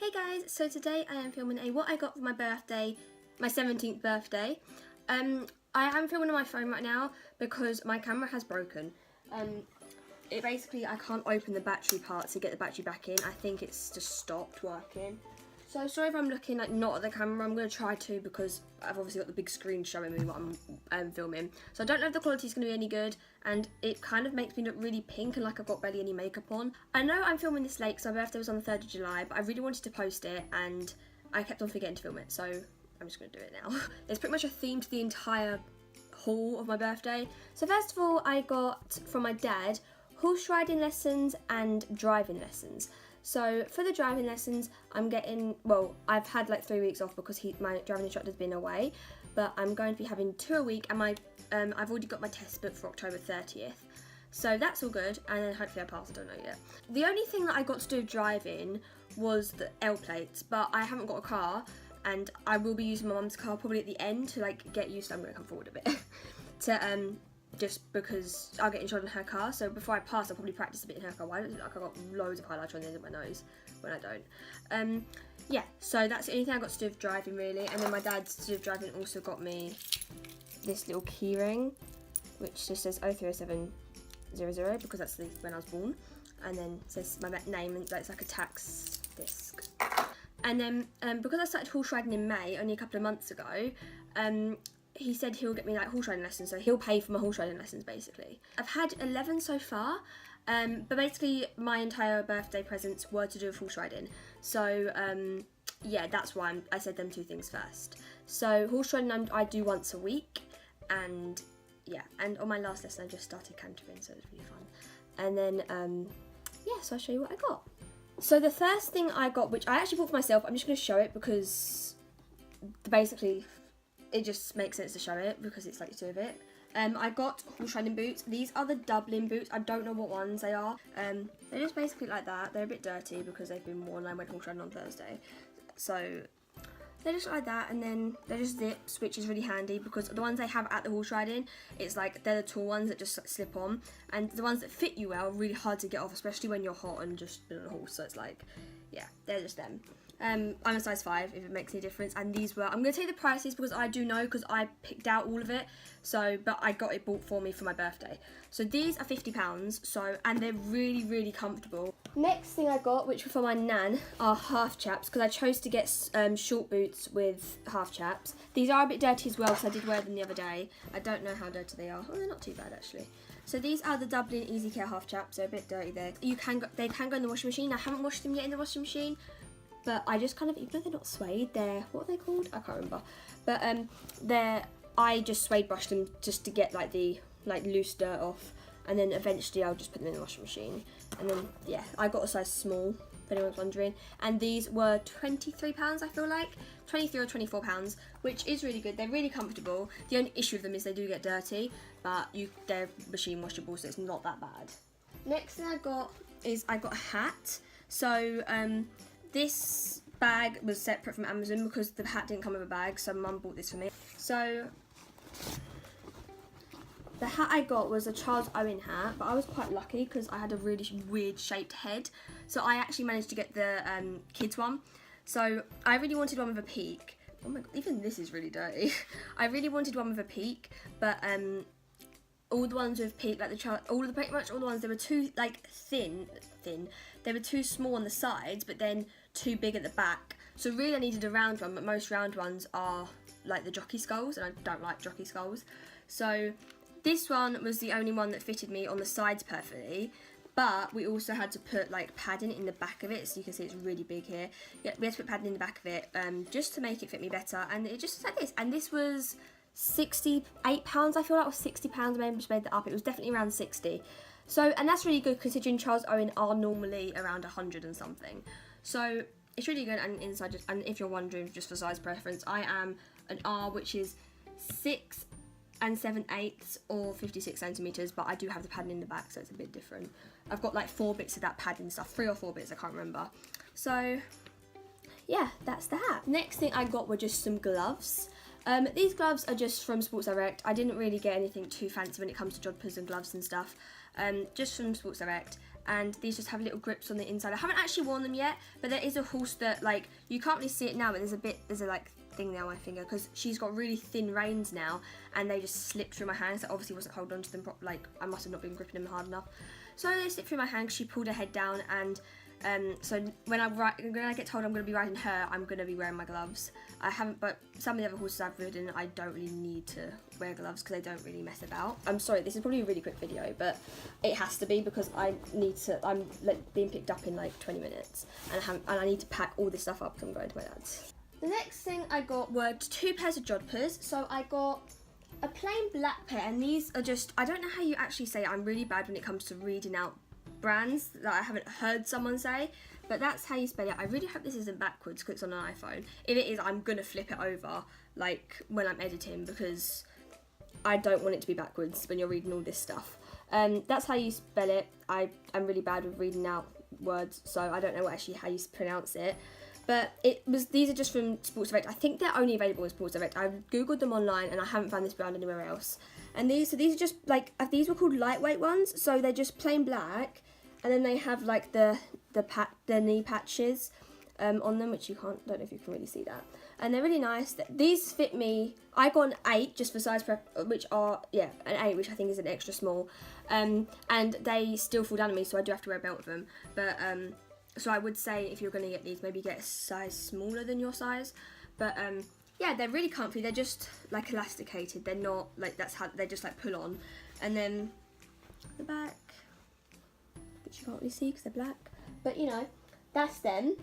Hey guys, so today I am filming a what I got for my birthday, my 17th birthday. I am filming on my phone right now because my camera has broken. I can't open the battery part to get the battery back in. I think it's just stopped working. So sorry if I'm looking like not at the camera. I'm going to try to because I've obviously got the big screen showing me what I'm filming. So I don't know if the quality is going to be any good, and it kind of makes me look really pink and like I've got barely any makeup on. I know I'm filming this late because my birthday was on the 3rd of July, but I really wanted to post it and I kept on forgetting to film it, so I'm just going to do it now. It's pretty much a theme to the entire haul of my birthday. So first of all, I got from my dad horse riding lessons and driving lessons. So for the driving lessons, I'm getting, well, I've had like 3 weeks off because my driving instructor's been away, but I'm going to be having 2 a week, and I've already got my test booked for October 30th. So that's all good, and then hopefully I pass, I don't know yet. The only thing that I got to do driving was the L plates, but I haven't got a car, and I will be using my mum's car probably at the end to like get used to, I'm going to come forward a bit, to just because I'll get insured in her car, so before I pass I'll probably practice a bit in her car. Why does it look like I've got loads of highlighter on the end of my nose when I don't? Yeah, so that's the only thing I got to do with driving really, and then my dad's to do with driving also got me this little key ring, which just says 030700 because that's when I was born, and then it says my name, and it's like a tax disc. And then because I started horse riding in May, only a couple of months ago, he said he'll get me like horse riding lessons, so he'll pay for my horse riding lessons basically. I've had 11 so far, but basically my entire birthday presents were to do with horse riding. So yeah, that's why I said them two things first. So horse riding I do once a week, and yeah, and on my last lesson I just started cantering, so it was really fun. And then yeah, so I'll show you what I got. So the first thing I got, which I actually bought for myself, I'm just going to show it because basically it just makes sense to show it because it's like two of it. I got horse riding boots. These are the Dublin boots. I don't know what ones they are. They're just basically like that. They're a bit dirty because they've been worn. I went horse riding on Thursday. So they're just like that, and then they're just zips, which is really handy because the ones they have at the horse riding, it's like they're the tall ones that just like, slip on, and the ones that fit you well are really hard to get off, especially when you're hot and just been on a horse. So it's like, yeah, they're just them. I'm a size 5 if it makes any difference, and these were, I'm going to tell you the prices because I do know because I picked out all of it, so, but I got it bought for me for my birthday. So these are £50, so, and they're really, really comfortable. Next thing I got, which were for my nan, are half chaps because I chose to get short boots with half chaps. These are a bit dirty as well because I did wear them the other day. I don't know how dirty they are. Oh, they're not too bad actually. So these are the Dublin Easy Care half chaps. They're a bit dirty there. They can go in the washing machine. I haven't washed them yet in the washing machine, but I just kind of, even though they're not suede, they're, what are they called? I can't remember. But I just suede brushed them just to get like the loose dirt off, and then eventually I'll just put them in the washing machine. And then yeah, I got a size small, if anyone's wondering, and these were £23, I feel like, 23 or £24, which is really good. They're really comfortable. The only issue with them is they do get dirty, but they're machine washable, so it's not that bad. Next thing I got is I got a hat. So this bag was separate from Amazon because the hat didn't come with a bag, so Mum bought this for me. So the hat I got was a Charles Owen hat, but I was quite lucky because I had a really weird shaped head. So I actually managed to get the kids one. So I really wanted one with a peak. Oh my god, even this is really dirty. I really wanted one with a peak, but all the ones with peak, like pretty much all the ones, they were too like thin. They were too small on the sides, but then too big at the back. So really I needed a round one, but most round ones are like the jockey skulls, and I don't like jockey skulls. So this one was the only one that fitted me on the sides perfectly, but we also had to put like padding in the back of it, so you can see it's really big here. Yeah, we had to put padding in the back of it just to make it fit me better, and it just like this. And this was £68, I feel like, or £60. I maybe just made that up. It was definitely around 60. So, and that's really good considering Charles Owen are normally around 100 and something. So it's really good. And inside, and if you're wondering just for size preference, I am an R, which is 6 7/8 or 56 centimeters, but I do have the padding in the back, so it's a bit different. I've got like 4 bits of that padding stuff, 3 or 4 bits, I can't remember. So yeah, that's the hat. Next thing I got were just some gloves. These gloves are just from Sports Direct. I didn't really get anything too fancy when it comes to jodhpurs and gloves and stuff. Just from Sports Direct, and these just have little grips on the inside. I haven't actually worn them yet, but there is a horse that, like, you can't really see it now, but there's a like thing there on my finger, because she's got really thin reins now, and they just slipped through my hands. So obviously wasn't holding on to them properly, like I must have not been gripping them hard enough. So they slipped through my hand. She pulled her head down, and so when I get told I'm going to be riding her, I'm going to be wearing my gloves. I haven't, but some of the other horses I've ridden, I don't really need to wear gloves because they don't really mess about. I'm sorry, this is probably a really quick video, but it has to be because I'm like being picked up in like 20 minutes, and I need to pack all this stuff up because I'm going to my dad's. The next thing I got were 2 pairs of jodhpurs. So I got a plain black pair, and these are just, I don't know how you actually say it. I'm really bad when it comes to reading out brands that I haven't heard someone say, but that's how you spell it. I really hope this isn't backwards because it's on an iPhone. If it is, I'm gonna flip it over like when I'm editing, because I don't want it to be backwards when you're reading all this stuff. That's how you spell it. I'm really bad with reading out words, so I don't know actually how you pronounce it. But these are just from Sports Direct. I think they're only available in Sports Direct. I've googled them online and I haven't found this brand anywhere else. And these are just like, these were called lightweight ones, so they're just plain black, and then they have like the knee patches on them, which don't know if you can really see that. And they're really nice. These fit me. I got an 8 just for size prep, which are, yeah, an 8, which I think is an extra small. And they still fall down on me, so I do have to wear a belt with them. But so I would say if you're going to get these, maybe get a size smaller than your size. But yeah, they're really comfy. They're just like elasticated. They're not like, that's how they just like pull on. And then the back, which you can't really see because they're black. But you know, that's them.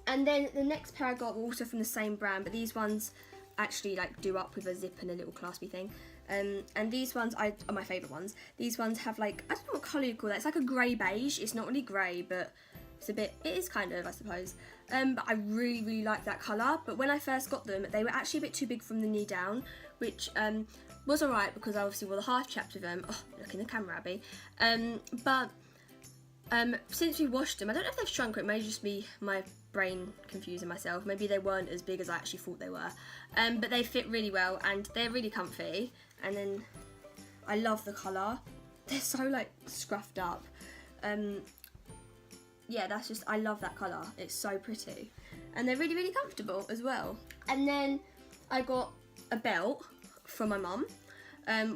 And then the next pair I got were also from the same brand, but these ones actually like do up with a zip and a little claspy thing. And these ones are my favourite ones. These ones have like, I don't know what colour you call that. It's like a grey beige. It's not really grey, but it is kind of, I suppose. But I really, really like that colour. But when I first got them, they were actually a bit too big from the knee down, which was alright because I obviously wore the half chaps with them. Oh, look in the camera, Abby. But since we washed them, I don't know if they've shrunk or it may just be my brain confusing myself. Maybe they weren't as big as I actually thought they were. But they fit really well and they're really comfy. And then I love the colour. They're so like scruffed up. Yeah, that's just, I love that colour. It's so pretty. And they're really, really comfortable as well. And then I got a belt from my mum,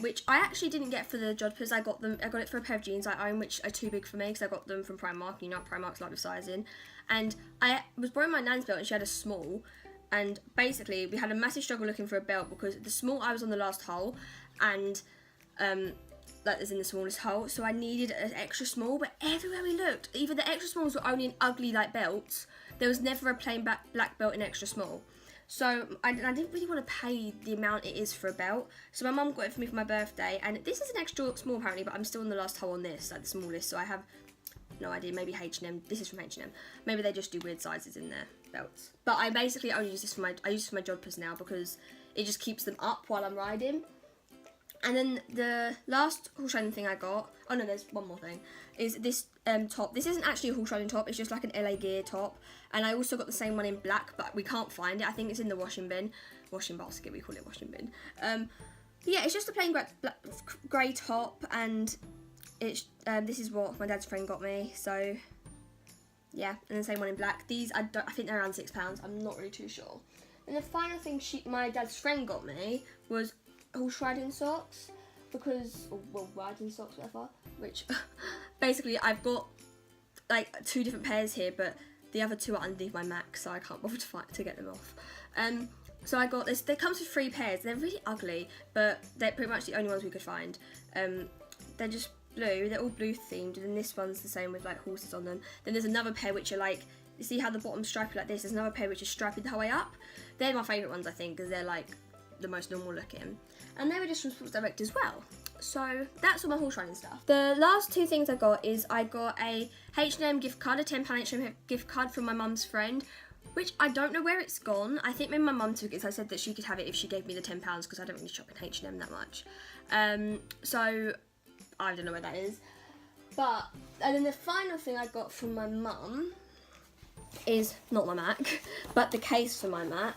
which I actually didn't get for the jodhpurs. I got it for a pair of jeans I own, which are too big for me because I got them from Primark. You know what Primark's like with sizing. And I was borrowing my nan's belt and she had a small. And basically, we had a massive struggle looking for a belt because the small, I was on the last hole. And that is in the smallest hole, so I needed an extra small, but everywhere we looked, either the extra smalls were only in ugly like belts, there was never a plain black belt in extra small. So I didn't really want to pay the amount it is for a belt, so my mum got it for me for my birthday, and this is an extra small apparently, but I'm still in the last hole on this, like the smallest, so I have no idea, maybe H&M, this is from H&M, maybe they just do weird sizes in their belts. But I basically only use this for my jodhpurs now because it just keeps them up while I'm riding. And then the last horse riding thing I got, oh no, there's one more thing, is this top. This isn't actually a horse riding top, it's just like an LA Gear top. And I also got the same one in black, but we can't find it. I think it's in the washing basket, we call it washing bin. Yeah, it's just a plain grey top, and it's this is what my dad's friend got me, so yeah, and the same one in black. These, I think they're around £6, I'm not really too sure. And the final thing my dad's friend got me was horse riding socks, because, well, riding socks, whatever, which basically I've got like 2 different pairs here, but the other 2 are underneath my Mac, so I can't bother to get them off. So I got this, they comes with 3 pairs, they're really ugly, but they're pretty much the only ones we could find. They're just blue, they're all blue themed, and then this one's the same with like horses on them. Then there's another pair which are like, you see how the bottom's stripy like this, there's another pair which is stripy the whole way up. They're my favourite ones, I think, because they're like the most normal looking. And they were just from Sports Direct as well. So that's all my horse riding stuff. The last 2 things I got is I got a H&M gift card, a £10 H&M gift card from my mum's friend, which I don't know where it's gone. I think maybe my mum took it, so I said that she could have it if she gave me the £10 because I don't really shop in H&M that much. So I don't know where that is. But, and then the final thing I got from my mum is not my Mac, but the case for my Mac,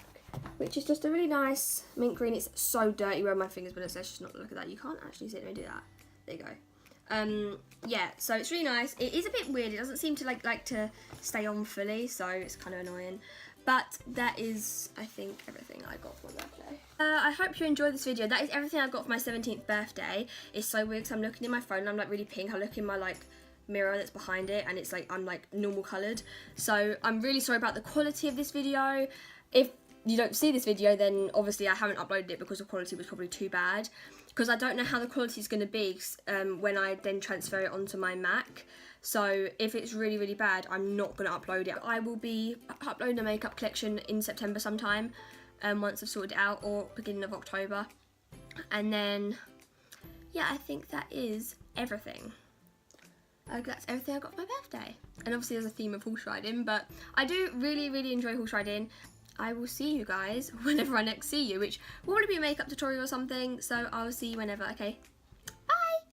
which is just a really nice mint green. It's so dirty where my fingers, but let's just not look at that. You can't actually see it. Let me do that. There you go. Yeah, so it's really nice. It is a bit weird. It doesn't seem to like to stay on fully, so it's kind of annoying. But that is, I think, everything I got for my birthday. I hope you enjoyed this video. That is everything I got for my 17th birthday. It's so weird because I'm looking in my phone and I'm like really pink. I look in my like mirror that's behind it and it's like I'm like normal coloured. So I'm really sorry about the quality of this video. If you don't see this video, then obviously I haven't uploaded it because the quality was probably too bad. Because I don't know how the quality is going to be when I then transfer it onto my Mac. So if it's really, really bad, I'm not going to upload it. I will be uploading a makeup collection in September sometime, once I've sorted it out, or beginning of October. And then, yeah, I think that is everything. That's everything I got for my birthday. And obviously there's a theme of horse riding, but I do really, really enjoy horse riding. I will see you guys whenever I next see you, which will probably be a makeup tutorial or something, so I'll see you whenever, okay?